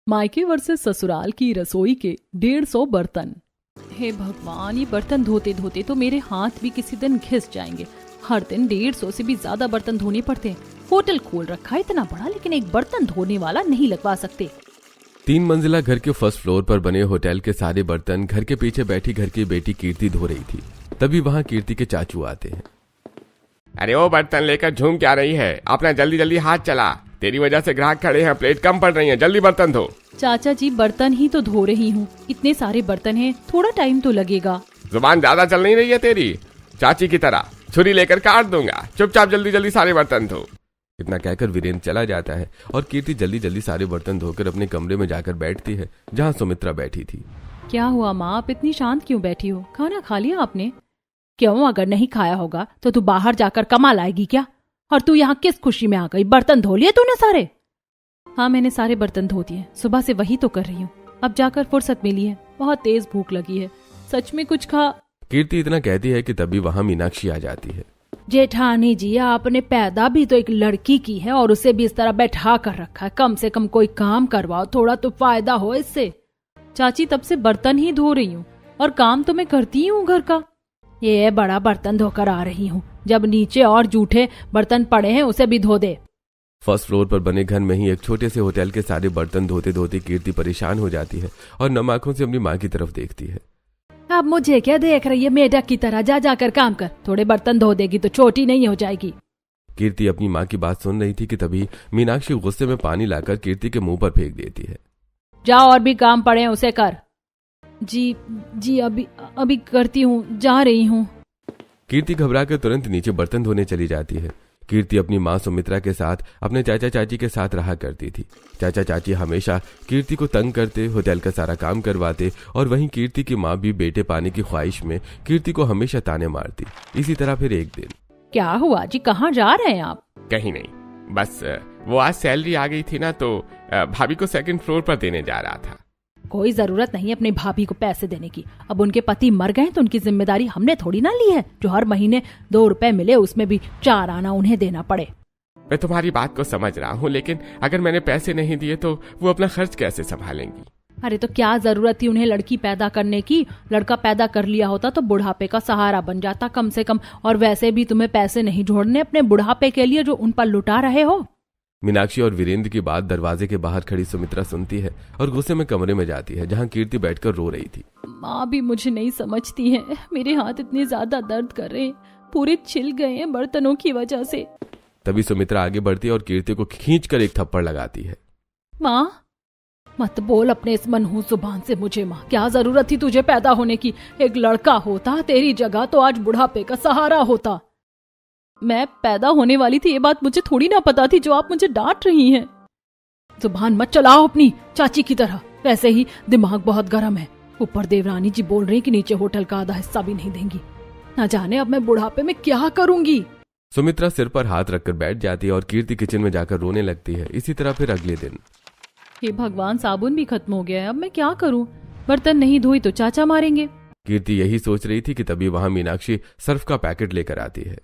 मायके वर्सेस ससुराल की रसोई के 150 बर्तन। हे भगवान, ये बर्तन धोते धोते तो मेरे हाथ भी किसी दिन घिस जाएंगे। हर दिन 150 से भी ज्यादा बर्तन धोने पड़ते हैं। होटल खोल रखा है इतना बड़ा, लेकिन एक बर्तन धोने वाला नहीं लगवा सकते। 3 मंजिला घर के फर्स्ट फ्लोर पर बने होटल के सारे बर्तन घर के पीछे बैठी घर की बेटी कीर्ति धो रही थी। तभी वहाँ कीर्ति के चाचू आते हैं। अरे वो बर्तन लेकर झूम क्या रही है? अपना जल्दी जल्दी हाथ चला, तेरी वजह से ग्राहक खड़े हैं, प्लेट कम पड़ रही है, जल्दी बर्तन धो। चाचा जी, बर्तन ही तो धो रही हूँ, इतने सारे बर्तन हैं, थोड़ा टाइम तो लगेगा। जुबान ज्यादा चल नहीं रही है तेरी, चाची की तरह छुरी लेकर काट दूंगा। चुपचाप जल्दी जल्दी सारे बर्तन धो। इतना कहकर वीरेंद्र चला जाता है और कीर्ति जल्दी जल्दी सारे बर्तन धोकर अपने कमरे में जाकर बैठती है जहाँ सुमित्रा बैठी थी। क्या हुआ माँ, आप इतनी शांत क्यों बैठी हो? खाना खा लिया आपने? क्यों, अगर नहीं खाया होगा तो तू बाहर जाकर कमा लाएगी क्या? और तू यहाँ किस खुशी में आ गई? बर्तन धो लिए तूने सारे? हाँ, मैंने सारे बर्तन धो दिए, सुबह से वही तो कर रही हूँ। अब जाकर फुर्सत मिली है, बहुत तेज भूख लगी है, सच में कुछ खा। कीर्ति इतना कहती है कि तभी वहाँ मीनाक्षी आ जाती है। जेठानी जी, आपने पैदा भी तो एक लड़की की है और उसे भी इस तरह बैठा कर रखा है। कम से कम कोई काम करवाओ, थोड़ा तो फायदा हो इससे। चाची, तब से बर्तन ही धो रही हूँ और काम तो मैं करती ही हूँ घर का। ये बड़ा बर्तन धोकर आ रही हूँ, जब नीचे और जूठे बर्तन पड़े हैं उसे भी धो दे। फर्स्ट फ्लोर पर बने घर में ही एक छोटे से होटल के सारे बर्तन धोते धोते कीर्ति परेशान हो जाती है और नम आंखों से अपनी माँ की तरफ देखती है। अब मुझे क्या देख रही है मेढक की तरह? जा जाकर काम कर, थोड़े बर्तन धो देगी तो छोटी नहीं हो जाएगी। कीर्ति अपनी माँ की बात सुन रही थी कि तभी मीनाक्षी गुस्से में पानी लाकर कीर्ति के मुंह पर फेंक देती है। जाओ, और भी काम पड़े हैं उसे कर। जी जी, अभी करती हूँ, जा रही हूँ। कीर्ति घबराकर तुरंत नीचे बर्तन धोने चली जाती है। कीर्ति अपनी माँ सुमित्रा के साथ अपने चाचा चाची के साथ रहा करती थी। चाचा चाची हमेशा कीर्ति को तंग करते, होटल का सारा काम करवाते और वहीं कीर्ति की माँ भी बेटे पाने की ख्वाहिश में कीर्ति को हमेशा ताने मारती। इसी तरह फिर एक दिन। क्या हुआ जी, कहाँ जा रहे हैं आप? कहीं नहीं, बस वो आज सैलरी आ गई थी ना, तो भाभी को 2nd फ्लोर पर देने जा रहा था। कोई जरूरत नहीं अपनी भाभी को पैसे देने की। अब उनके पति मर गए तो उनकी जिम्मेदारी हमने थोड़ी ना ली है, जो हर महीने 2 रुपए मिले उसमें भी 4 आना उन्हें देना पड़े। मैं तुम्हारी बात को समझ रहा हूँ, लेकिन अगर मैंने पैसे नहीं दिए तो वो अपना खर्च कैसे संभालेंगी? अरे तो क्या जरूरत थी उन्हें लड़की पैदा करने की? लड़का पैदा कर लिया होता तो बुढ़ापे का सहारा बन जाता कम से कम। और वैसे भी तुम्हें पैसे नहीं जोड़ने अपने बुढ़ापे के लिए जो उन पर लुटा रहे हो। मीनाक्षी और वीरेंद्र की बात दरवाजे के बाहर खड़ी सुमित्रा सुनती है और गुस्से में कमरे में जाती है जहाँ कीर्ति बैठकर रो रही थी। माँ भी मुझे नहीं समझती है, मेरे हाथ इतने ज्यादा दर्द कर रहे हैं, पूरे छिल गए हैं बर्तनों की वजह से। तभी सुमित्रा आगे बढ़ती है और कीर्ति को खींचकर एक थप्पड़ लगाती है। माँ, मत बोल अपने इस मनहूस जुबान से मुझे। माँ, क्या जरूरत थी तुझे पैदा होने की? एक लड़का होता तेरी जगह तो आज बुढ़ापे का सहारा होता। मैं पैदा होने वाली थी ये बात मुझे थोड़ी ना पता थी, जो आप मुझे डांट रही हैं। जुबान मत चलाओ अपनी चाची की तरह, वैसे ही दिमाग बहुत गर्म है। ऊपर देवरानी जी बोल रही कि नीचे होटल का आधा हिस्सा भी नहीं देंगी। न जाने अब मैं बुढ़ापे में क्या करूंगी। सुमित्रा सिर पर हाथ रखकर बैठ जाती है और कीर्ति किचन में जाकर रोने लगती है। इसी तरह फिर अगले दिन। हे भगवान, साबुन भी खत्म हो गया है, अब मैं क्या करूं? बर्तन नहीं धोई तो चाचा मारेंगे। कीर्ति यही सोच रही थी कि तभी वहां मीनाक्षी सर्फ का पैकेट लेकर आती है।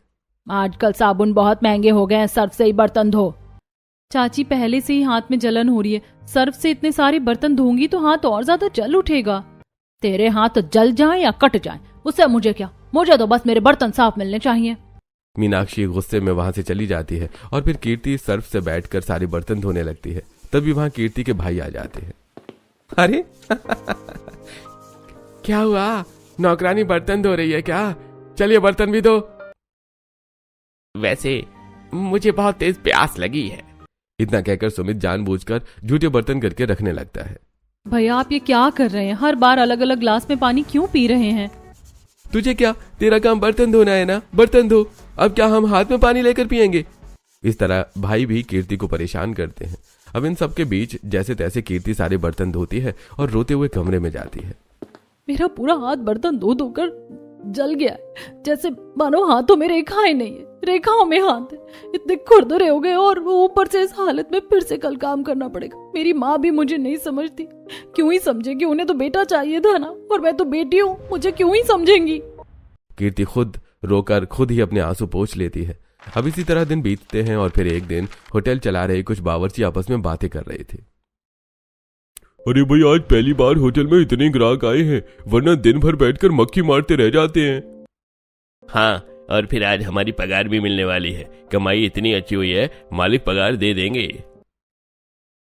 आजकल साबुन बहुत महंगे हो गए हैं, सर्फ से ही बर्तन धो। चाची, पहले से ही हाथ में जलन हो रही है, सर्फ से इतने सारे बर्तन धोंगी तो हाथ और ज्यादा जल उठेगा। तेरे हाथ जल जाएं या कट जाएं, उससे मुझे क्या? मुझे तो बस मेरे बर्तन साफ मिलने चाहिए। मीनाक्षी गुस्से में वहां से चली जाती है और फिर कीर्ति सर्फ से बैठकर सारे बर्तन धोने लगती है। तभी वहां कीर्ति के भाई आ जाते हैं। अरे क्या हुआ? नौकरानी बर्तन धो रही है क्या? चलिए बर्तन भी धो। वैसे मुझे बहुत तेज प्यास लगी है। इतना कहकर सुमित जानबूझकर झूठे बर्तन करके रखने लगता है। भैया, आप ये क्या कर रहे हैं? हर बार अलग अलग ग्लास में पानी क्यों पी रहे हैं? तुझे क्या, तेरा काम बर्तन धोना है ना, बर्तन धो। अब क्या हम हाथ में पानी लेकर पिएंगे? इस तरह भाई भी कीर्ति को परेशान करते हैं। अब इन सबके बीच जैसे तैसे कीर्ति सारे बर्तन धोती है और रोते हुए कमरे में जाती है। मेरा पूरा हाथ बर्तन धो धोकर जल गया है, जैसे मानो हाथों में रेखाएं नहीं है, रेखाओं में हाथ है। इतने खुरदुरे हो गए और ऊपर से इस हालत में फिर से कल काम करना पड़ेगा। मेरी माँ भी मुझे नहीं समझती, क्यों ही समझेगी? उन्हें तो बेटा चाहिए था ना, और मैं तो बेटी हूँ, मुझे क्यों ही समझेंगी? कीर्ति खुद रोकर खुद ही अपने आंसू पोंछ लेती है। अब इसी तरह दिन बीतते हैं और फिर एक दिन होटल चला रहे कुछ बावर्ची आपस में बातें कर रहे थे। अरे भाई, आज पहली बार होटल में इतने ग्राहक आए हैं, वरना दिन भर बैठकर मक्खी मारते रह जाते हैं। हाँ, और फिर आज हमारी पगार भी मिलने वाली है। कमाई इतनी अच्छी हुई है, मालिक पगार दे देंगे।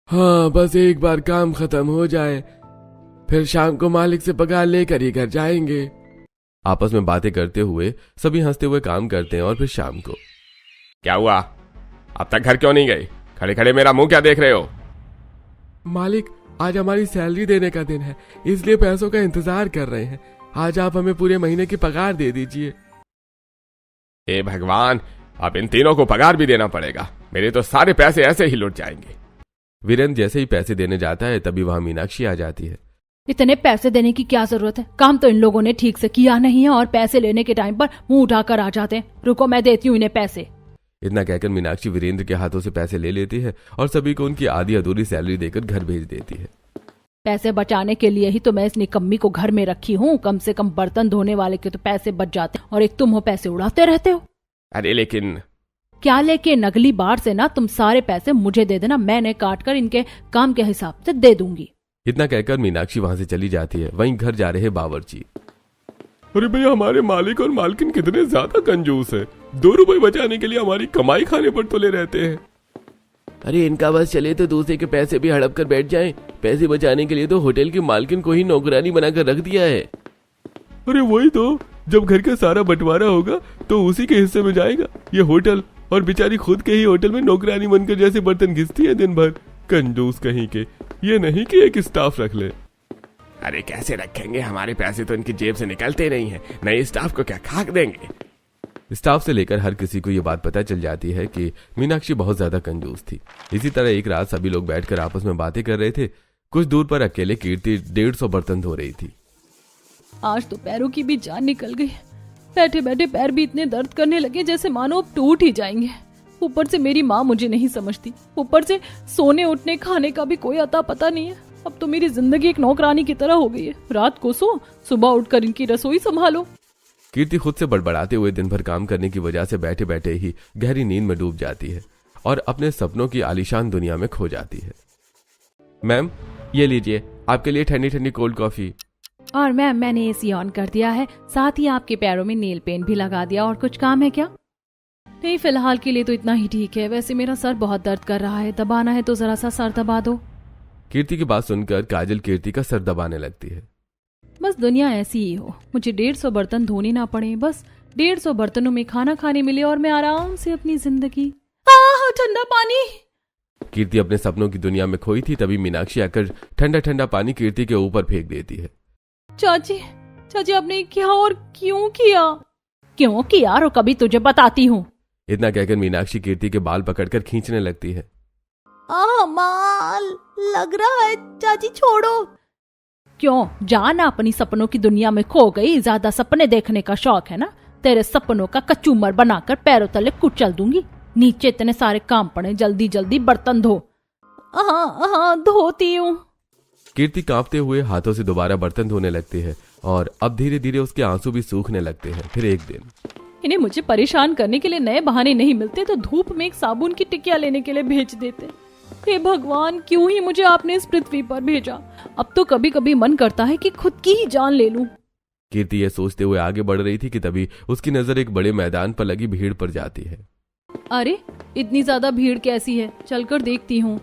हाँ, बस एक बार काम खत्म हो जाए, फिर शाम को मालिक से पगार लेकर ही घर जाएंगे। आपस में बातें करते हुए सभी हंसते हुए काम करते हैं और फिर शाम को। क्या हुआ, अब तक घर क्यों नहीं गए? खड़े खड़े मेरा मुंह क्या देख रहे हो? मालिक, आज हमारी सैलरी देने का दिन है, इसलिए पैसों का इंतजार कर रहे हैं। आज आप हमें पूरे महीने की पगार दे दीजिए। हे भगवान, अब इन तीनों को पगार भी देना पड़ेगा। मेरे तो सारे पैसे ऐसे ही लुट जाएंगे। वीरेंद्र जैसे ही पैसे देने जाता है तभी वहां मीनाक्षी आ जाती है। इतने पैसे देने की क्या जरूरत है? काम तो इन लोगों ने ठीक से किया नहीं है और पैसे लेने के टाइम पर मुंह उठाकर आ जाते हैं। रुको, मैं देती हूँ इन्हें पैसे। इतना कहकर मीनाक्षी वीरेंद्र के हाथों से पैसे ले लेती है और सभी को उनकी आधी अधूरी सैलरी देकर घर भेज देती है। पैसे बचाने के लिए ही तो मैं इस निकम्मी को घर में रखी हूँ। कम से कम बर्तन धोने वाले के तो पैसे बच जाते हैं और एक तुम हो पैसे उड़ाते रहते हो। अरे लेकिन क्या लेकिन? अगली बार से ना तुम सारे पैसे मुझे दे देना, मैंने काट कर इनके काम के हिसाब से दे दूंगी। इतना कहकर मीनाक्षी वहां से चली जाती है। वहीं घर जा रहे बावर्ची। अरे भैया, हमारे मालिक और मालकिन कितने ज्यादा कंजूस है। 2 रुपए बचाने के लिए हमारी कमाई खाने पर तुले रहते हैं। अरे इनका बस चले तो दूसरे के पैसे भी हड़प कर बैठ जाएं। पैसे बचाने के लिए तो होटल की मालकिन को ही नौकरानी बनाकर रख दिया है। अरे वही तो, जब घर का सारा बंटवारा होगा तो उसी के हिस्से में जाएगा ये होटल, और बेचारी खुद के ही होटल में नौकरानी बनकर जैसे बर्तन घिसती है दिन भर। कंजूस कहीं के, ये नहीं कि एक स्टाफ रख ले। अरे कैसे रखेंगे, हमारे पैसे तो इनकी जेब से निकलते नहीं है। नए स्टाफ को क्या खाक देंगे? स्टाफ से लेकर हर किसी को ये बात पता चल जाती है कि मीनाक्षी बहुत ज्यादा कंजूस थी। इसी तरह एक रात सभी लोग बैठकर आपस में बातें कर रहे थे। कुछ दूर पर अकेले कीर्ति 150 बर्तन धो रही थी। आज तो पैरों की भी जान निकल गई। बैठे बैठे पैर भी इतने दर्द करने लगे जैसे मानो अब टूट ही जाएंगे। ऊपर से मेरी माँ मुझे नहीं समझती, ऊपर से सोने उठने खाने का भी कोई अता पता नहीं है। अब तो मेरी जिंदगी एक नौकरानी की तरह हो गई है। रात को सो, सुबह उठकर इनकी रसोई संभालो। कीर्ति खुद से बड़बड़ाते हुए दिन भर काम करने की वजह से बैठे बैठे ही गहरी नींद में डूब जाती है और अपने सपनों की आलीशान दुनिया में खो जाती है। मैम, ये लीजिए आपके लिए ठंडी ठंडी कोल्ड कॉफी। और मैम, मैंने एसी ऑन कर दिया है, साथ ही आपके पैरों में नेल पेंट भी लगा दिया। और कुछ काम है क्या? नहीं, फिलहाल के लिए तो इतना ही ठीक है। वैसे मेरा सर बहुत दर्द कर रहा है, दबाना है तो जरा सा सर दबा दो। कीर्ति की बात सुनकर काजल कीर्ति का सर दबाने लगती है। बस दुनिया ऐसी ही हो, मुझे 150 बर्तन धोने ना पड़े, बस 150 बर्तनों में खाना खाने मिले और मैं आराम से अपनी जिंदगी। ठंडा पानी। कीर्ति अपने सपनों की दुनिया में खोई थी, तभी मीनाक्षी आकर ठंडा ठंडा पानी कीर्ति के ऊपर फेंक देती है। चाची, चाची आपने क्या और क्यों किया? क्यों किया रो, कभी तुझे बताती हूँ। इतना कहकर मीनाक्षी कीर्ति के बाल पकड़कर खींचने लगती है। माल लग रहा है, चाची छोड़ो। क्यों? जाना अपनी सपनों की दुनिया में खो गई। ज्यादा सपने देखने का शौक है ना? तेरे सपनों का कचूमर बनाकर पैरों तले कुचल दूंगी। नीचे इतने सारे काम पड़े, जल्दी जल्दी बर्तन धो। हाँ, धोती हूँ। कीर्ति कांपते हुए हाथों से दोबारा बर्तन धोने लगती है और अब धीरे धीरे उसके आंसू भी सूखने लगते हैं। फिर एक दिन इन्हें मुझे परेशान करने के लिए नए बहाने नहीं मिलते तो धूप में एक साबुन की टिकिया लेने के लिए भेज देते। हे भगवान, क्यों ही मुझे आपने इस पृथ्वी पर भेजा? अब तो कभी कभी मन करता है कि खुद की ही जान ले लूं। कीर्ति ये सोचते हुए आगे बढ़ रही थी कि तभी उसकी नजर एक बड़े मैदान पर लगी भीड़ पर जाती है। अरे, इतनी ज्यादा भीड़ कैसी है? चलकर देखती हूँ।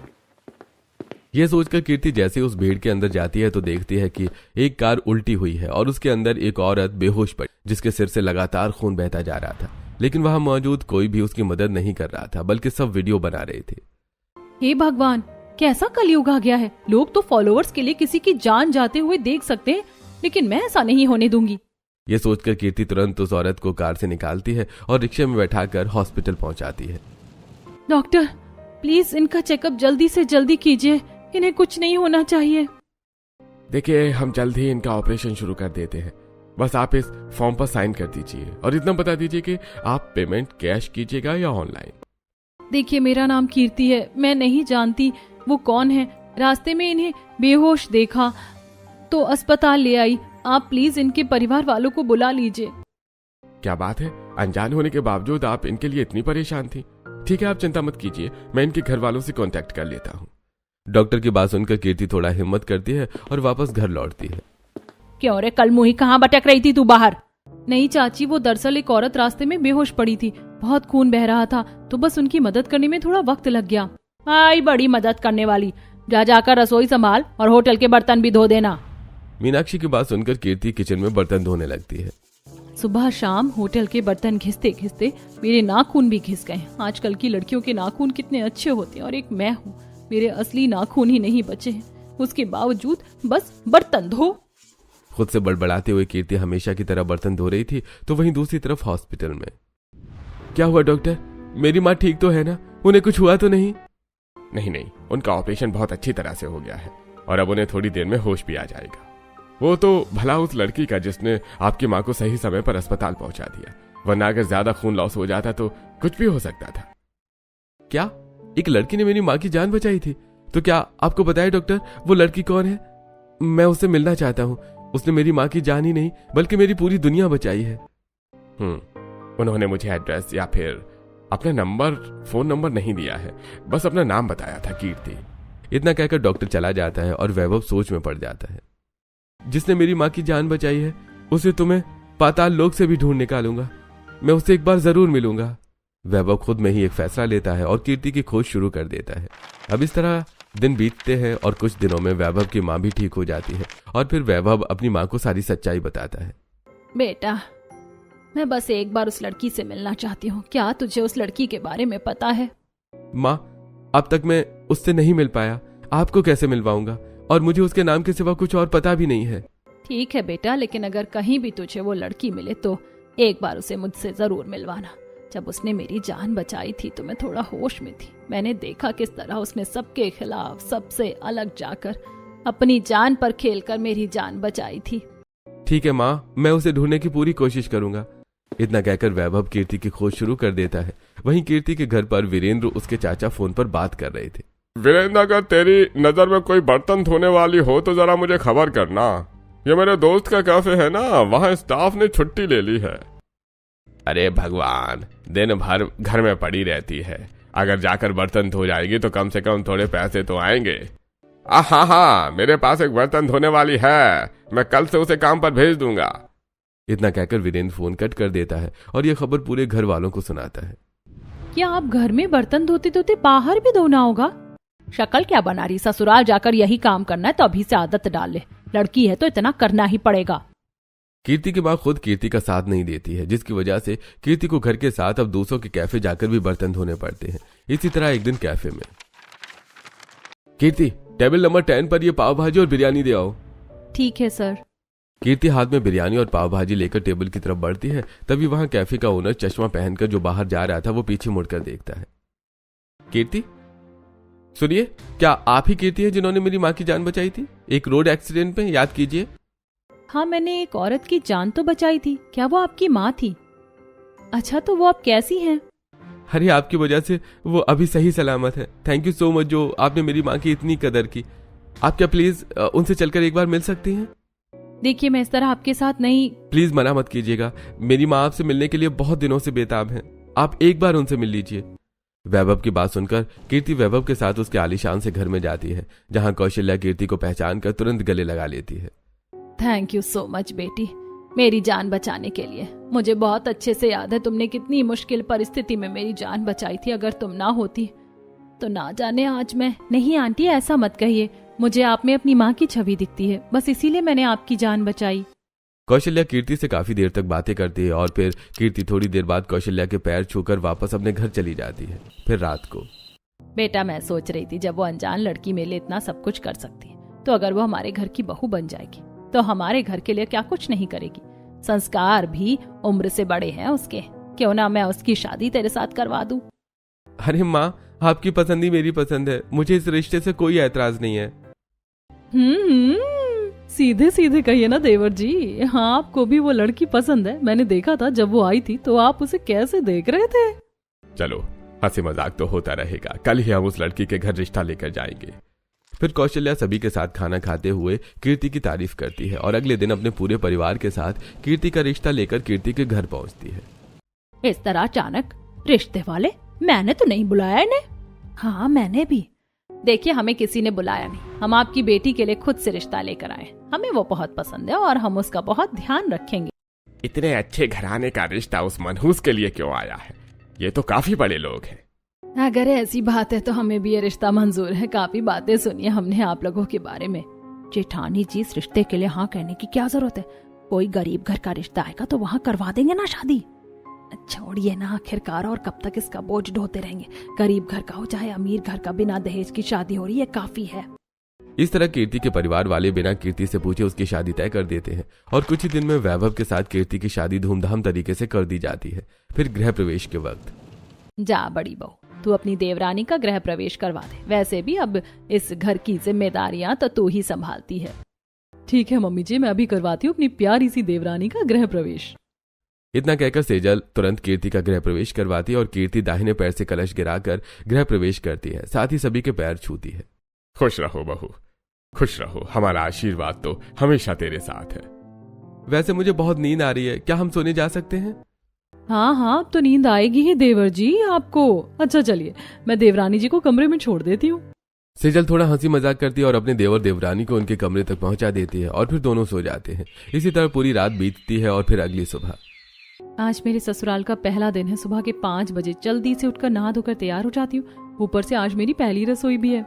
यह सोचकर कीर्ति जैसे उस भीड़ के अंदर जाती है तो देखती है कि एक कार उल्टी हुई है और उसके अंदर एक औरत बेहोश पड़ी, जिसके सिर से लगातार खून बहता जा रहा था। लेकिन वहां मौजूद कोई भी उसकी मदद नहीं कर रहा था, बल्कि सब वीडियो बना रहे थे। हे भगवान, कैसा कलयुग आ गया है। लोग तो फॉलोअर्स के लिए किसी की जान जाते हुए देख सकते हैं, लेकिन मैं ऐसा नहीं होने दूंगी। ये सोचकर कीर्ति तुरंत उस औरत को कार से निकालती है और रिक्शे में बैठाकर हॉस्पिटल पहुंचाती है। डॉक्टर, प्लीज इनका चेकअप जल्दी से जल्दी कीजिए, इन्हें कुछ नहीं होना चाहिए। देखिए, हम जल्द ही इनका ऑपरेशन शुरू कर देते हैं। बस आप इस फॉर्म पर साइन कर दीजिए और इतना बता दीजिए कि आप पेमेंट कैश कीजिएगा या ऑनलाइन। देखिए, मेरा नाम कीर्ति है, मैं नहीं जानती वो कौन है। रास्ते में इन्हें बेहोश देखा तो अस्पताल ले आई। आप प्लीज इनके परिवार वालों को बुला लीजिए। क्या बात है, अनजान होने के बावजूद आप इनके लिए इतनी परेशान थी। ठीक है, आप चिंता मत कीजिए, मैं इनके घर वालों से कांटेक्ट कर लेता हूँ। डॉक्टर की बात सुनकर कीर्ति थोड़ा हिम्मत करती है और वापस घर लौटती है। क्यों रे कल मुही, कहाँ भटक रही थी तू बाहर? नहीं चाची, वो दरअसल एक औरत रास्ते में बेहोश पड़ी थी, बहुत खून बह रहा था, तो बस उनकी मदद करने में थोड़ा वक्त लग गया। आई बड़ी मदद करने वाली, जा जाकर रसोई संभाल और होटल के बर्तन भी धो देना। मीनाक्षी की बात सुनकर कीर्ति किचन में बर्तन धोने लगती है। सुबह शाम होटल के बर्तन घिसते घिसते मेरे नाखून भी घिस गए। आजकल की लड़कियों के नाखून कितने अच्छे होते हैं और एक मैं हूँ, मेरे असली नाखून ही नहीं बचे हैं, उसके बावजूद बस बर्तन धो। खुद से बड़बड़ाते हुए कीर्ति हमेशा की तरह बर्तन धो रही थी तो वहीं दूसरी तरफ हॉस्पिटल में। क्या हुआ डॉक्टर, मेरी माँ ठीक तो है ना? उन्हें कुछ हुआ तो नहीं? नहीं, उनका ऑपरेशन बहुत अच्छी तरह से हो गया है और अब उन्हें थोड़ी देर में होश भी आ जाएगा। वो तो भला उस लड़की का जिसने आपकी माँ को सही समय पर अस्पताल पहुंचा दिया, वरना अगर ज्यादा खून लॉस हो जाता तो कुछ भी हो सकता था। क्या एक लड़की ने मेरी माँ की जान बचाई थी? तो क्या आपको पता है डॉक्टर वो लड़की कौन है? मैं उससे मिलना चाहता हूँ। उसने मेरी माँ की जान ही नहीं बल्कि मेरी पूरी दुनिया बचाई है। उन्होंने मुझे एड्रेस या फिर अपना नंबर, फोन नंबर नहीं दिया है, बस अपना नाम बताया था, कीर्ति। इतना कहकर डॉक्टर चला जाता है और वैभव सोच में पड़ जाता है। जिसने मेरी माँ की जान बचाई है उसे तो मैं पाताल लोक से भी ढूंढ निकालूंगा, मैं उससे एक बार जरूर मिलूंगा। वैभव खुद में ही एक फैसला लेता है और कीर्ति की खोज शुरू कर देता है। अब इस तरह दिन बीतते हैं और कुछ दिनों में वैभव की माँ भी ठीक हो जाती है और फिर वैभव अपनी माँ को सारी सच्चाई बताता है। बेटा, मैं बस एक बार उस लड़की से मिलना चाहती हूँ, क्या तुझे उस लड़की के बारे में पता है? माँ, अब तक मैं उससे नहीं मिल पाया, आपको कैसे मिलवाऊंगा? और मुझे उसके नाम के सिवा कुछ और पता भी नहीं है। ठीक है बेटा, लेकिन अगर कहीं भी तुझे वो लड़की मिले तो एक बार उसे मुझसे जरूर मिलवाना। जब उसने मेरी जान बचाई थी तो मैं थोड़ा होश में थी। मैंने देखा किस तरह उसने सबके खिलाफ सबसे अलग जाकर अपनी जान पर खेलकर मेरी जान बचाई थी। ठीक है माँ, मैं उसे ढूंढने की पूरी कोशिश करूंगा। इतना कहकर वैभव कीर्ति की खोज शुरू कर देता है। वहीं कीर्ति के घर पर वीरेंद्र उसके चाचा फोन पर बात कर रहे थे। वीरेंद्र, अगर तेरी नजर में कोई बर्तन धोने वाली हो तो जरा मुझे खबर करना। ये मेरे दोस्त का कैफे है ना, वहाँ स्टाफ ने छुट्टी ले ली है। अरे भगवान, दिन भर घर में पड़ी रहती है, अगर जाकर बर्तन धो जाएगी तो कम से कम थोड़े पैसे तो आएंगे। हाँ, मेरे पास एक बर्तन धोने वाली है, मैं कल से उसे काम पर भेज दूंगा। इतना कहकर वीरेंद्र फोन कट कर देता है और यह खबर पूरे घर वालों को सुनाता है। क्या आप घर में बर्तन धोते धोते बाहर भी धोना होगा? शक्ल क्या बना रही, ससुराल जाकर यही काम करना है तो अभी से आदत डाल ले। लड़की है तो इतना करना ही पड़ेगा। कीर्ति की माँ खुद कीर्ति का साथ नहीं देती है, जिसकी वजह से कीर्ति को घर के साथ अब दूसरों के कैफे जाकर भी बर्तन धोने पड़ते हैं। इसी तरह एक दिन कैफे में, कीर्ति टेबल नंबर 10 पर ये पाव भाजी और बिरयानी दे आओ। ठीक है सर। कीर्ति हाथ में बिरयानी और पाव भाजी लेकर टेबल की तरफ बढ़ती है। तभी वहां कैफे का ओनर चश्मा पहनकर जो बाहर जा रहा था वो पीछे मुड़कर देखता है। कीर्ति सुनिए, क्या आप ही कीर्ति है जिन्होंने मेरी माँ की जान बचाई थी एक रोड एक्सीडेंट में? याद कीजिए। हाँ, मैंने एक औरत की जान तो बचाई थी। क्या वो आपकी माँ थी? अच्छा, तो वो आप कैसी हैं? अरे आपकी वजह से वो अभी सही सलामत है। थैंक यू सो मच जो आपने मेरी माँ की इतनी कदर की। आप क्या प्लीज उनसे चलकर एक बार मिल सकती हैं? देखिए, मैं इस तरह आपके साथ नहीं। प्लीज मना मत कीजिएगा, मेरी माँ आपसे मिलने के लिए बहुत दिनों से बेताब है। आप एक बार उनसे मिल लीजिए। वैभव की बात सुनकर कीर्ति वैभव के साथ उसके आलीशान से घर में जाती है, जहां कौशल्या कीर्ति को पहचान कर तुरंत गले लगा लेती है। थैंक यू सो मच बेटी, मेरी जान बचाने के लिए। मुझे बहुत अच्छे से याद है तुमने कितनी मुश्किल परिस्थिति में मेरी जान बचाई थी। अगर तुम ना होती तो ना जाने आज मैं। नहीं आंटी, ऐसा मत कहिए, मुझे आप में अपनी माँ की छवि दिखती है, बस इसीलिए मैंने आपकी जान बचाई। कौशल्या कीर्ति से काफी देर तक बातें करती है और फिर कीर्ति थोड़ी देर बाद कौशल्या के पैर छूकर वापस अपने घर चली जाती है। फिर रात को, बेटा मैं सोच रही थी जब वो अनजान लड़की मेरे लिए इतना सब कुछ कर सकती है तो अगर वो हमारे घर की बहू बन जाएगी तो हमारे घर के लिए क्या कुछ नहीं करेगी। संस्कार भी उम्र से बड़े हैं उसके, क्यों ना मैं उसकी शादी तेरे साथ करवा दूं। अरे माँ, आपकी पसंद ही मेरी पसंद है, मुझे इस रिश्ते से कोई ऐतराज नहीं है। सीधे सीधे कहिए ना देवर जी। हाँ, आपको भी वो लड़की पसंद है। मैंने देखा था जब वो आई थी तो आप उसे कैसे देख रहे थे। चलो हंसी मजाक तो होता रहेगा, कल ही हम उस लड़की के घर रिश्ता लेकर जाएंगे। फिर कौशल्या सभी के साथ खाना खाते हुए कीर्ति की तारीफ करती है और अगले दिन अपने पूरे परिवार के साथ कीर्ति का रिश्ता लेकर कीर्ति के घर पहुंचती है। इस तरह अचानक रिश्ते वाले? मैंने तो नहीं बुलाया इन्हें। हाँ, मैंने भी। देखिए, हमें किसी ने बुलाया नहीं, हम आपकी बेटी के लिए खुद से रिश्ता लेकर आए। हमें वो बहुत पसंद है और हम उसका बहुत ध्यान रखेंगे। इतने अच्छे घराने का रिश्ता उस मनहूस के लिए क्यों आया है? ये तो काफी बड़े लोग हैं। अगर ऐसी बात है तो हमें भी ये रिश्ता मंजूर है। काफी बातें सुनी है हमने आप लोगों के बारे में। जेठानी जी, इस रिश्ते के लिए हाँ कहने की क्या जरूरत है? कोई गरीब घर का रिश्ता आएगा तो वहाँ करवा देंगे ना शादी। छोड़िए ना, आखिरकार और कब तक इसका बोझ ढोते रहेंगे? गरीब घर का हो चाहे अमीर घर का, बिना दहेज की शादी हो रही है, काफी है। इस तरह कीर्ति के परिवार वाले बिना कीर्ति से पूछे उसकी शादी तय कर देते हैं और कुछ ही दिन में वैभव के साथ कीर्ति की शादी धूमधाम तरीके से कर दी जाती है। फिर गृह प्रवेश के वक्त, जा बड़ी बहू, तू अपनी देवरानी का गृह प्रवेश करवा दे। वैसे भी अब इस घर की जिम्मेदारियां तो तू ही संभालती है। ठीक है मम्मी जी, मैं अभी करवाती हूँ अपनी प्यारी सी देवरानी का गृह प्रवेश। इतना कहकर सेजल तुरंत कीर्ति का गृह प्रवेश करवाती है और कीर्ति दाहिने पैर से कलश गिराकर गृह प्रवेश करती है, साथ ही सभी के पैर छूती है। खुश रहो बहू, खुश रहो, हमारा आशीर्वाद तो हमेशा तेरे साथ है। वैसे मुझे बहुत नींद आ रही है, क्या हम सोने जा सकते हैं? हाँ, अब तो नींद आएगी ही देवर जी आपको। अच्छा चलिए, मैं देवरानी जी को कमरे में छोड़ देती हूँ। सेजल थोड़ा हंसी मजाक करती है और अपने देवर देवरानी को उनके कमरे तक पहुंचा देती है और फिर दोनों सो जाते हैं। इसी तरह पूरी रात बीतती है और फिर अगली सुबह। आज मेरे ससुराल का पहला दिन है। सुबह के 5 बजे जल्दी से उठकर नहा धोकर तैयार हो जाती हूँ। ऊपर से आज मेरी पहली रसोई भी है।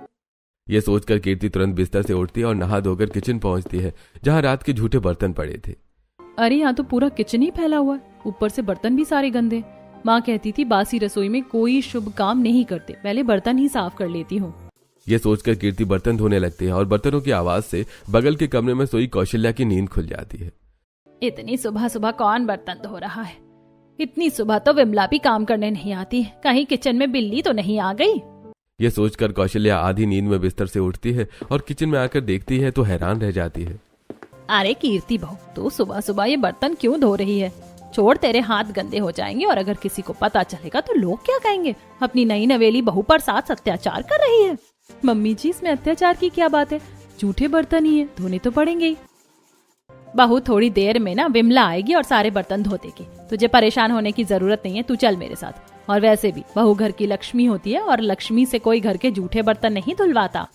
ये सोचकर कीर्ति तुरंत बिस्तर से उठती है और नहा धोकर किचन पहुंचती है, जहां रात के झूठे बर्तन पड़े थे। अरे यहाँ तो पूरा किचन ही फैला हुआ है, ऊपर से बर्तन भी सारे गंदे। माँ कहती थी बासी रसोई में कोई शुभ काम नहीं करते, पहले बर्तन ही साफ कर लेती हूँ। ये सोचकर कीर्ति बर्तन धोने लगती है और बर्तनों की आवाज से बगल के कमरे में सोई कौशल्या की नींद खुल जाती है। इतनी सुबह सुबह कौन बर्तन धो रहा है? इतनी सुबह तो विमला भी काम करने नहीं आती। कहीं किचन में बिल्ली तो नहीं आ गई? ये सोचकर कौशल्या आधी नींद में बिस्तर से उठती है और किचन में आकर देखती है तो हैरान रह जाती है। अरे कीर्ति बहू, तू सुबह सुबह ये बर्तन क्यों धो रही है? छोड़, तेरे हाथ गंदे हो जाएंगे और अगर किसी को पता चलेगा तो लोग क्या कहेंगे? अपनी नई नवेली बहू पर साथ अत्याचार कर रही है। मम्मी जी, इसमें अत्याचार की क्या बात है? झूठे बर्तन ही है, धोने तो पड़ेंगे ही। बहू, थोड़ी देर में ना विमला आएगी और सारे बर्तन धो देगी। तुझे परेशान होने की जरूरत नहीं है, तू चल मेरे साथ। और वैसे भी बहू घर की लक्ष्मी होती है और लक्ष्मी से कोई घर के झूठे बर्तन नहीं धुलवाता।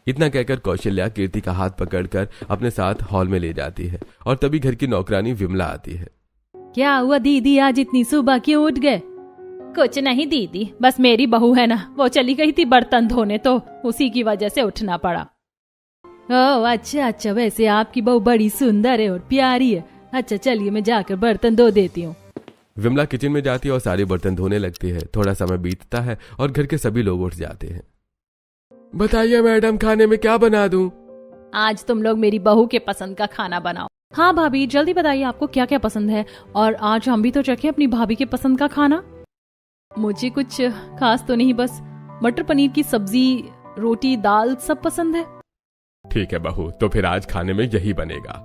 इतना कहकर कौशल्या कीर्ति का हाथ पकड़कर अपने साथ हॉल में ले जाती है और तभी घर की नौकरानी विमला आती है। क्या हुआ दीदी, आज इतनी सुबह क्यों उठ गए? कुछ नहीं दीदी, बस मेरी बहू है ना, वो चली गई थी बर्तन धोने तो उसी की वजह से उठना पड़ा। ओह अच्छा, वैसे आपकी बहू बड़ी सुंदर है और प्यारी है। अच्छा चलिए, मैं जाकर बर्तन धो देती हूँ। विमला किचन में जाती है और सारे बर्तन धोने लगती है। थोड़ा समय बीतता है और घर के सभी लोग उठ जाते हैं। बताइए मैडम, खाने में क्या बना दूं? आज तुम लोग मेरी बहू के पसंद का खाना बनाओ। हाँ भाभी, जल्दी बताइए आपको क्या क्या पसंद है, और आज हम भी तो चखें अपनी भाभी के पसंद का खाना। मुझे कुछ खास तो नहीं, बस मटर पनीर की सब्जी, रोटी, दाल सब पसंद है। ठीक है बहू, तो फिर आज खाने में यही बनेगा।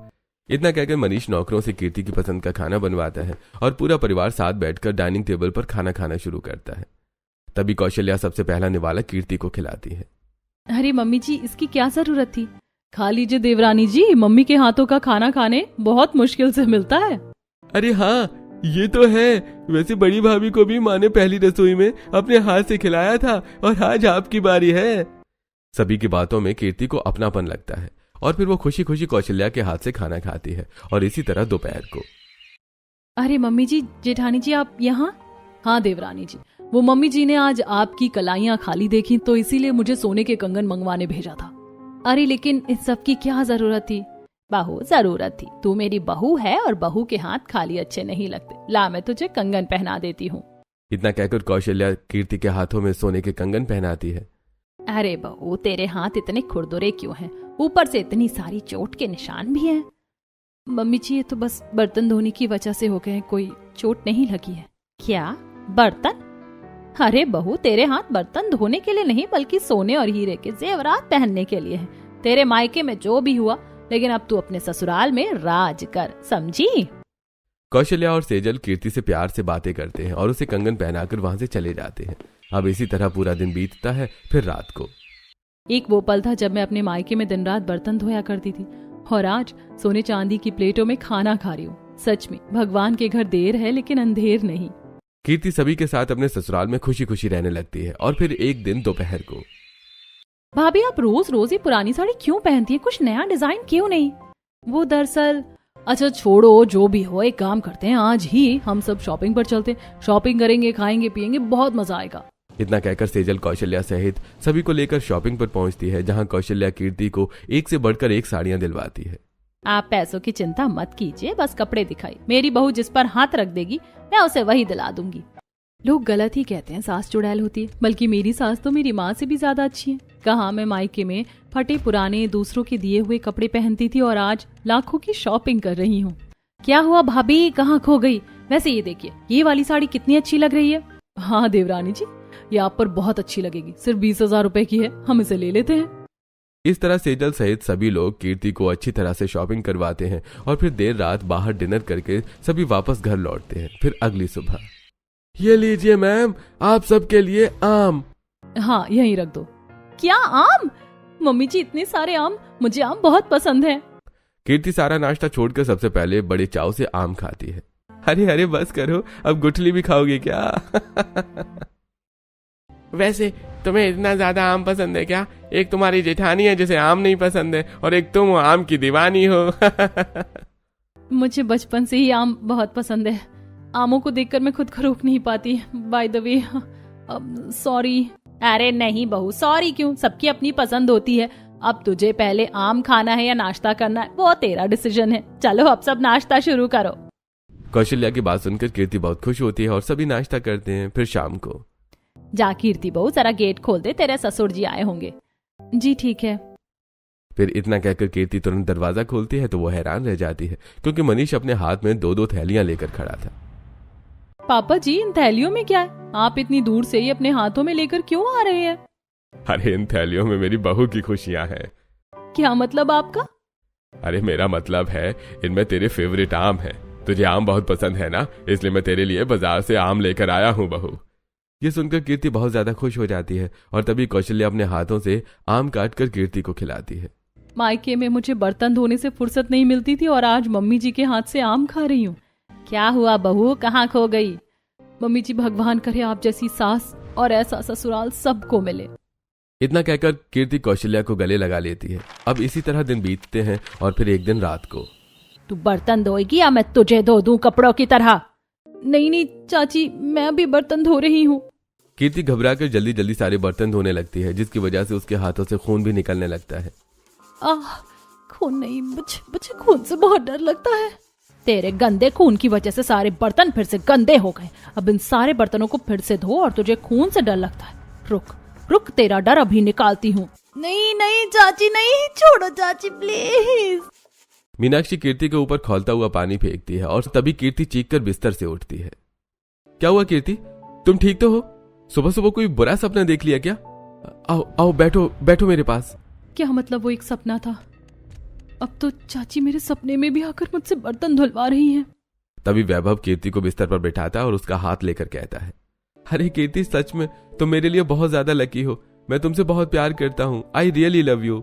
इतना कहकर मनीष नौकरों से कीर्ति की पसंद का खाना बनवाता है और पूरा परिवार साथ बैठकर डाइनिंग टेबल पर खाना खाना शुरू करता है। तभी कौशल्या सबसे पहला निवाला कीर्ति को खिलाती है। अरे मम्मी जी, इसकी क्या जरूरत थी? खा लीजिए देवरानी जी, मम्मी के हाथों का खाना खाने बहुत मुश्किल से मिलता है। अरे हाँ, ये तो है। वैसे बड़ी भाभी को भी माँ ने पहली रसोई में अपने हाथ से खिलाया था और आज आपकी बारी है। सभी की बातों में कीर्ति को अपनापन लगता है और फिर वो खुशी खुशी कौशल्या के हाथ से खाना खाती है और इसी तरह दोपहर को। अरे मम्मी जी, जेठानी जी आप यहाँ? हाँ देवरानी जी, वो मम्मी जी ने आज आपकी कलाइयाँ खाली देखी तो इसीलिए मुझे सोने के कंगन मंगवाने भेजा था। अरे लेकिन इस सब की क्या जरूरत थी? बहू, जरूरत थी। तू मेरी बहू है और बहू के हाथ खाली अच्छे नहीं लगते। ला, मैं तुझे कंगन पहना देती हूँ। इतना कहकर कौशल्या कीर्ति के हाथों में सोने के कंगन पहनाती है। अरे बहू, तेरे हाथ इतने खुरदुरे क्यों हैं? ऊपर से इतनी सारी चोट के निशान भी हैं। मम्मी जी, ये तो बस बर्तन धोने की वजह से हो गए हैं, कोई चोट नहीं लगी है। क्या बर्तन? अरे बहू, तेरे हाथ बर्तन धोने के लिए नहीं बल्कि सोने और हीरे के जेवरात पहनने के लिए हैं। तेरे मायके में जो भी हुआ, लेकिन अब तू अपने ससुराल में राज कर, समझी? कौशल्या और सेजल कीर्ति से प्यार से बातें करते हैं और उसे कंगन पहनाकर वहां से चले जाते हैं। अब इसी तरह पूरा दिन बीतता है। फिर रात को एक वो पल था जब मैं अपने मायके में दिन रात बर्तन धोया करती थी और आज सोने चांदी की प्लेटों में खाना खा रही हूँ। सच में भगवान के घर देर है लेकिन अंधेर नहीं। कीर्ति सभी के साथ अपने ससुराल में खुशी खुशी रहने लगती है और फिर एक दिन दोपहर को भाभी आप रोज रोज ये पुरानी साड़ी क्यों पहनती है? कुछ नया डिजाइन क्यों नहीं? वो दरअसल अच्छा छोड़ो, जो भी हो एक काम करते हैं, आज ही हम सब शॉपिंग पर चलते हैं। शॉपिंग करेंगे, खाएंगे पिएंगे, बहुत मजा आएगा। इतना कहकर सेजल कौशल्या सहित सभी को लेकर शॉपिंग पर पहुंचती है, जहां कौशल्या कीर्ति को एक से बढ़कर एक साड़ियां दिलवाती है। आप पैसों की चिंता मत कीजिए, बस कपड़े दिखाई। मेरी बहू जिस पर हाथ रख देगी मैं उसे वही दिला दूंगी। लोग गलत ही कहते हैं सास चुड़ैल होती है, बल्कि मेरी सास तो मेरी माँ से भी ज्यादा अच्छी है। कहाँ मैं मायके में फटे पुराने दूसरों के दिए हुए कपड़े पहनती थी और आज लाखों की शॉपिंग कर रही हूँ। क्या हुआ भाभी, कहाँ खो गई? वैसे ये देखिए, ये वाली साड़ी कितनी अच्छी लग रही है। हाँ देवरानी जी, ये आप पर बहुत अच्छी लगेगी। सिर्फ 20,000 रुपए की है, हम इसे ले लेते हैं। इस तरह सेजल सहित सभी लोग कीर्ति को अच्छी तरह से शॉपिंग करवाते हैं और फिर देर रात बाहर डिनर करके सभी वापस घर लौटते हैं। फिर अगली सुबह, ये लीजिए मैम, आप सबके लिए आम। हाँ यहीं रख दो। क्या आम? मम्मी जी इतने सारे आम, मुझे आम बहुत पसंद है। कीर्ति सारा नाश्ता छोड़कर सबसे पहले बड़े चाव से आम खाती है। अरे अरे बस करो, अब गुठली भी खाओगे क्या? वैसे तुम्हें इतना ज्यादा आम पसंद है क्या? एक तुम्हारी जेठानी है जिसे आम नहीं पसंद है, और एक तुम आम की दीवानी हो। मुझे बचपन से ही आम बहुत पसंद है। आमों को देखकर मैं खुद को रोक नहीं पाती। By the way, sorry. अरे नहीं बहू, सॉरी क्यों? सबकी अपनी पसंद होती है। अब तुझे पहले आम खाना है या नाश्ता करना है, वो तेरा डिसीजन है। चलो अब सब नाश्ता शुरू करो। कौशल्या की बात सुनकर कीर्ति बहुत खुश होती है और सभी नाश्ता करते हैं। फिर शाम को, जा कीर्ति बहू जरा गेट खोल दे, तेरे ससुर जी आए होंगे। जी ठीक है। फिर इतना कहकर कीर्ति तुरंत दरवाजा खोलती है तो वो हैरान रह जाती है, क्योंकि मनीष अपने हाथ में 2-2 थैलियां लेकर खड़ा था। पापा जी, इन थैलियों में क्या है? आप इतनी दूर से ही अपने हाथों में लेकर क्यों आ रहे हैं? अरे इन थैलियों में मेरी बहू की खुशियां हैं। क्या मतलब आपका? अरे मेरा मतलब है, इनमें तेरे फेवरेट आम है। तुझे आम बहुत पसंद है ना, इसलिए मैं तेरे लिए बाजार से आम लेकर आया हूँ बहू। ये सुनकर कीर्ति बहुत ज्यादा खुश हो जाती है और तभी कौशल्या अपने हाथों से आम काटकर कीर्ति को खिलाती है। मायके में मुझे बर्तन धोने से फुर्सत नहीं मिलती थी और आज मम्मी जी के हाथ से आम खा रही हूँ। क्या हुआ बहू, कहाँ खो गई? मम्मी जी भगवान करे आप जैसी सास और ऐसा ससुराल सबको मिले। इतना कहकर कीर्ति कौशल्या को गले लगा लेती है। अब इसी तरह दिन बीतते हैं और फिर एक दिन रात को, तू बर्तन धोएगी या मैं तुझे धो दूं कपड़ों की तरह? नहीं नहीं चाची, मैं अभी बर्तन धो रही हूँ। कीर्ति घबराकर जल्दी जल्दी सारे बर्तन धोने लगती है, जिसकी वजह से उसके हाथों से खून भी निकलने लगता है। खून नहीं, मुझे खून से बहुत डर लगता है। तेरे गंदे खून की वजह से सारे बर्तन फिर से गंदे हो गए। अब इन सारे बर्तनों को फिर से धो और तुझे खून से डर लगता है। रुक रुक, तेरा डर अभी निकालती हूँ। नहीं नहीं चाची, नहीं, छोड़ो चाची प्लीज। मीनाक्षी कीर्ति के ऊपर खौलता हुआ पानी फेंकती है और तभी कीर्ति चीखकर बिस्तर से उठती है। क्या हुआ कीर्ति, तुम ठीक तो हो? सुबह सुबह कोई बुरा सपना देख लिया क्या? आओ आओ, बैठो बैठो मेरे पास। क्या मतलब वो एक सपना था? अब तो चाची मेरे सपने में भी आकर मुझसे बर्तन धुलवा रही हैं। तभी वैभव कीर्ति को बिस्तर पर बिठाता है और उसका हाथ लेकर कहता है, अरे कीर्ति, सच में तुम मेरे लिए बहुत ज्यादा लकी हो। मैं तुमसे बहुत प्यार करता हूँ। I really love you.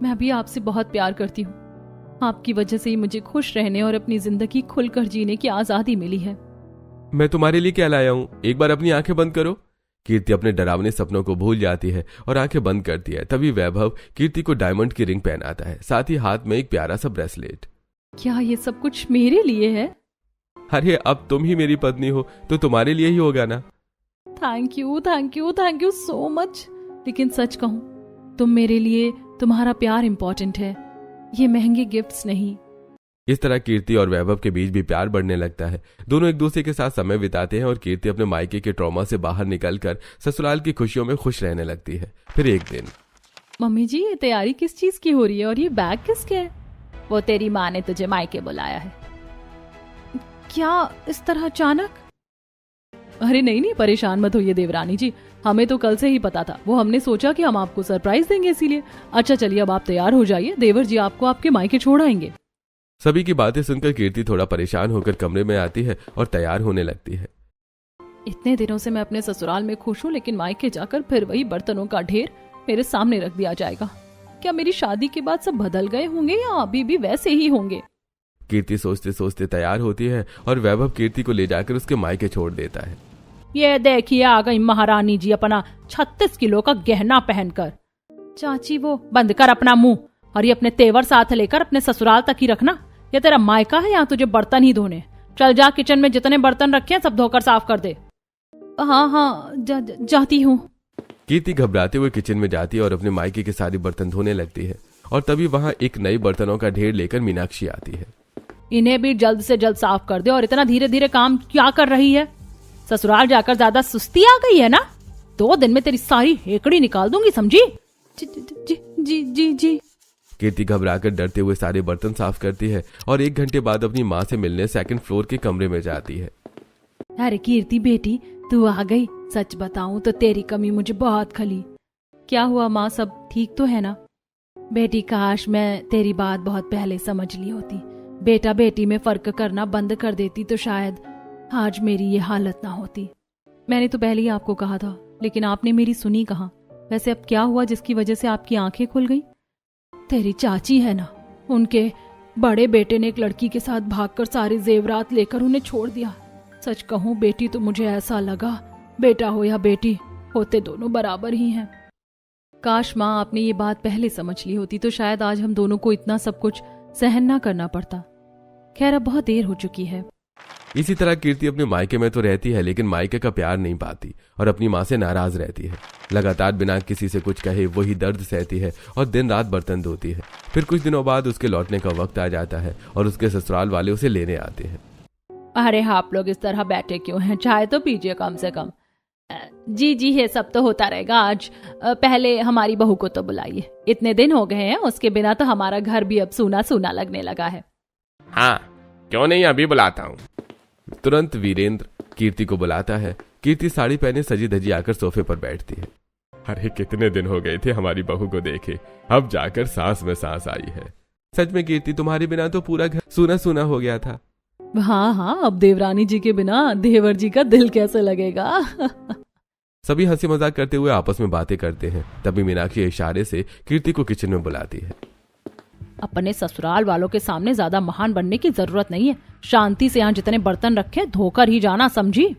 मैं भी आपसे बहुत प्यार करती हूँ। आपकी वजह से ही मुझे खुश रहने और अपनी जिंदगी खुलकर जीने की आजादी मिली है। मैं तुम्हारे लिए क्या लाया हूँ, एक बार अपनी आंखें बंद करो। कीर्ति अपने डरावने सपनों को भूल जाती है और आंखें बंद करती है। तभी वैभव कीर्ति को डायमंड की रिंग पहनाता है, साथ ही हाथ में एक प्यारा सा ब्रेसलेट। क्या ये सब कुछ मेरे लिए है? अरे अब तुम ही मेरी पत्नी हो तो तुम्हारे लिए ही होगा ना। Thank you thank you thank you so much. लेकिन सच कहूँ, तुम मेरे लिए, तुम्हारा प्यार इम्पोर्टेंट है, ये महंगे गिफ्ट्स नहीं। इस तरह कीर्ति और वैभव के बीच भी प्यार बढ़ने लगता है। दोनों एक दूसरे के साथ समय बिताते हैं और कीर्ति अपने मायके के ट्रॉमा से बाहर निकलकर ससुराल की खुशियों में खुश रहने लगती है। फिर एक दिन, मम्मी जी, ये तैयारी किस चीज की हो रही है और ये बैग किसके है? वो तेरी माँ ने तुझे मायके बुलाया है। क्या इस तरह अचानक? अरे नहीं नहीं, परेशान मत होइए देवरानी जी, हमें तो कल से ही पता था। वो हमने सोचा कि हम आपको सरप्राइज देंगे इसीलिए। अच्छा चलिए, अब आप तैयार हो जाइए, देवर जी आपको आपके मायके छोड़ आएंगे। सभी की बातें सुनकर कीर्ति थोड़ा परेशान होकर कमरे में आती है और तैयार होने लगती है। इतने दिनों से मैं अपने ससुराल में खुश हूँ, लेकिन मायके जाकर फिर वही बर्तनों का ढेर मेरे सामने रख दिया जाएगा। क्या मेरी शादी के बाद सब बदल गए होंगे या अभी भी वैसे ही होंगे? कीर्ति सोचते सोचते तैयार होती है और वैभव कीर्ति को ले जाकर उसके मायके छोड़ देता है। ये देखिए आ गई महारानी जी अपना 36 किलो का गहना पहनकर। चाची वो बंद कर अपना मुंह, और ये अपने तेवर साथ लेकर अपने ससुराल तक ही रखना। ये तेरा मायका है, यहाँ तुझे बर्तन ही धोने। चल जा, किचन में जितने बर्तन रखे हैं सब धोकर साफ कर दे। हाँ, जाती हूँ। कीर्ति घबराते हुए किचन में जाती है और अपने मायके के सारे बर्तन धोने लगती है। और तभी वहां एक नई बर्तनों का ढेर लेकर मीनाक्षी आती है। इन्हें भी जल्द से जल्द साफ कर दे। और इतना धीरे धीरे काम क्या कर रही है? ससुराल जाकर ज्यादा सुस्ती आ गई है ना? 2 दिन में तेरी सारी हेकड़ी निकाल दूंगी, समझी? जी। कीर्ति घबराकर डरते हुए सारे बर्तन साफ करती है और 1 घंटे बाद अपनी माँ से मिलने 2nd फ्लोर के कमरे में जाती है। अरे कीर्ति बेटी, तू आ गई। सच बताऊं तो तेरी कमी मुझे बहुत खली। क्या हुआ माँ, सब ठीक तो है ना? बेटी, काश मैं तेरी बात बहुत पहले समझ ली होती। बेटा बेटी में फर्क करना बंद कर देती तो शायद आज मेरी ये हालत ना होती। मैंने तो पहले ही आपको कहा था, लेकिन आपने मेरी सुनी कहाँ। वैसे अब क्या हुआ जिसकी वजह से आपकी आंखें खुल गई? तेरी चाची है ना, उनके बड़े बेटे ने एक लड़की के साथ भागकर सारे जेवरात लेकर उन्हें छोड़ दिया। सच कहूँ बेटी, तो मुझे ऐसा लगा बेटा हो या बेटी होते दोनों बराबर ही हैं। काश माँ आपने ये बात पहले समझ ली होती तो शायद आज हम दोनों को इतना सब कुछ सहन ना करना पड़ता। खैर, अब बहुत देर हो चुकी है। इसी तरह कीर्ति अपने मायके में तो रहती है, लेकिन मायके का प्यार नहीं पाती और अपनी माँ से नाराज रहती है। लगातार बिना किसी से कुछ कहे वही दर्द सहती है और दिन रात बर्तन धोती है। फिर कुछ दिनों बाद उसके लौटने का वक्त आ जाता है और उसके ससुराल वाले उसे लेने आते हैं। अरे आप लोग इस तरह बैठे क्यों हैं? चाय तो पीजिए कम से कम। जी ये सब तो होता रहेगा। आज पहले हमारी बहू को तो बुलाइए। इतने दिन हो गए हैं, उसके बिना तो हमारा घर भी अब सूना सूना लगने लगा है। हाँ, क्यों नहीं, अभी बुलाता हूँ। तुरंत वीरेंद्र कीर्ति को बुलाता है। कीर्ति साड़ी पहने सजी धजी आकर सोफे पर बैठती है। अरे कितने दिन हो गए थे हमारी बहू को देखे, अब जाकर सांस में सांस आई है। सच में कीर्ति, तुम्हारे बिना तो पूरा घर सूना सूना हो गया था। हाँ, अब देवरानी जी के बिना देवर जी का दिल कैसे लगेगा? सभी हंसी मजाक करते हुए आपस में बातें करते हैं। तभी मीनाक्षी इशारे से कीर्ति को किचन में बुलाती है। अपने ससुराल वालों के सामने ज्यादा महान बनने की जरूरत नहीं है। शांति से यहाँ जितने बर्तन रखे धोकर ही जाना, समझी?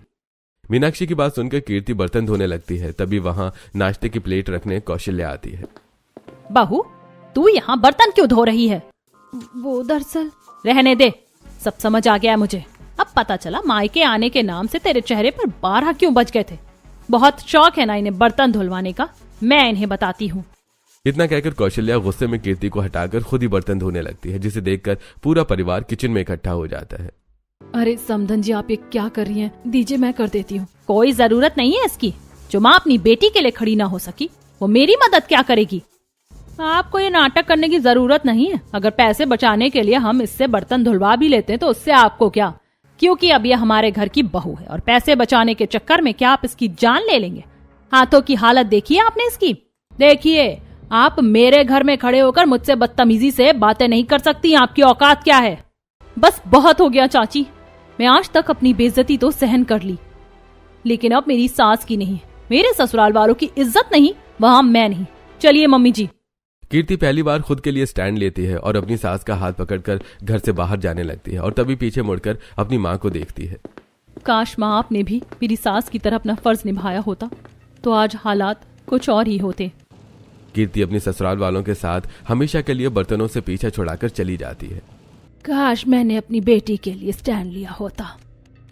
मीनाक्षी की बात सुनकर कीर्ति बर्तन धोने लगती है। तभी वहां नाश्ते की प्लेट रखने कौशल्या आती है। बहू, तू यहाँ बर्तन क्यों धो रही है? वो दरअसल। रहने दे, सब समझ आ गया है मुझे। अब पता चला मायके आने के नाम से तेरे चेहरे पर 12 क्यों बज गए थे। बहुत शौक है ना इन्हें बर्तन धुलवाने का, मैं इन्हें बताती हूँ। इतना कहकर कौशल्या गुस्से में कीर्ति को हटाकर खुद ही बर्तन धोने लगती है, जिसे देखकर पूरा परिवार किचन में इकट्ठा हो जाता है। अरे समधन जी, आप ये क्या कर रही हैं? दीजिए, मैं कर देती हूँ। कोई जरूरत नहीं है इसकी। जो माँ अपनी बेटी के लिए खड़ी ना हो सकी, वो मेरी मदद क्या करेगी? आपको ये नाटक करने की जरूरत नहीं है। अगर पैसे बचाने के लिए हम इससे बर्तन धुलवा भी लेते हैं तो उससे आपको क्या, क्योंकि अब ये हमारे घर की बहू है और पैसे बचाने के चक्कर में क्या आप इसकी जान ले लेंगे? हाथों की हालत देखिए आपने इसकी। देखिए, आप मेरे घर में खड़े होकर मुझसे बदतमीजी से बातें नहीं कर सकती। आपकी औकात क्या है? बस बहुत हो गया चाची। मैं आज तक अपनी बेइज्जती तो सहन कर ली, लेकिन अब मेरी सास की नहीं, मेरे ससुराल वालों की इज्जत नहीं, वहां मैं नहीं। चलिए मम्मी जी। कीर्ति पहली बार खुद के लिए स्टैंड लेती है और अपनी सास का हाथ पकड़कर घर से बाहर जाने लगती है और तभी पीछे मुड़कर अपनी माँ को देखती है। काश माँ आपने भी मेरी सास की तरह अपना फर्ज निभाया होता तो आज हालात कुछ और ही होते। कीर्ति अपनी ससुराल वालों के साथ हमेशा के लिए बर्तनों से पीछा छुड़ाकर चली जाती है। काश मैंने अपनी बेटी के लिए स्टैंड लिया होता।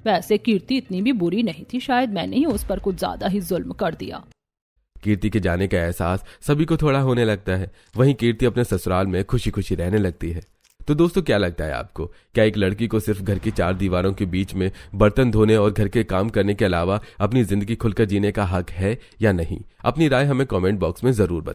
वैसे कीर्ति इतनी भी बुरी नहीं थी, शायद मैंने ही उस पर कुछ ज्यादा ही जुल्म कर दिया। कीर्ति के जाने का एहसास सभी को थोड़ा होने लगता है। वहीं कीर्ति अपने ससुराल में खुशी खुशी रहने लगती है। तो दोस्तों, क्या लगता है आपको, क्या एक लड़की को सिर्फ घर की 4 दीवारों के बीच में बर्तन धोने और घर के काम करने के अलावा अपनी जिंदगी खुलकर जीने का हक है या नहीं? अपनी राय हमें कमेंट बॉक्स में जरूर बताएं।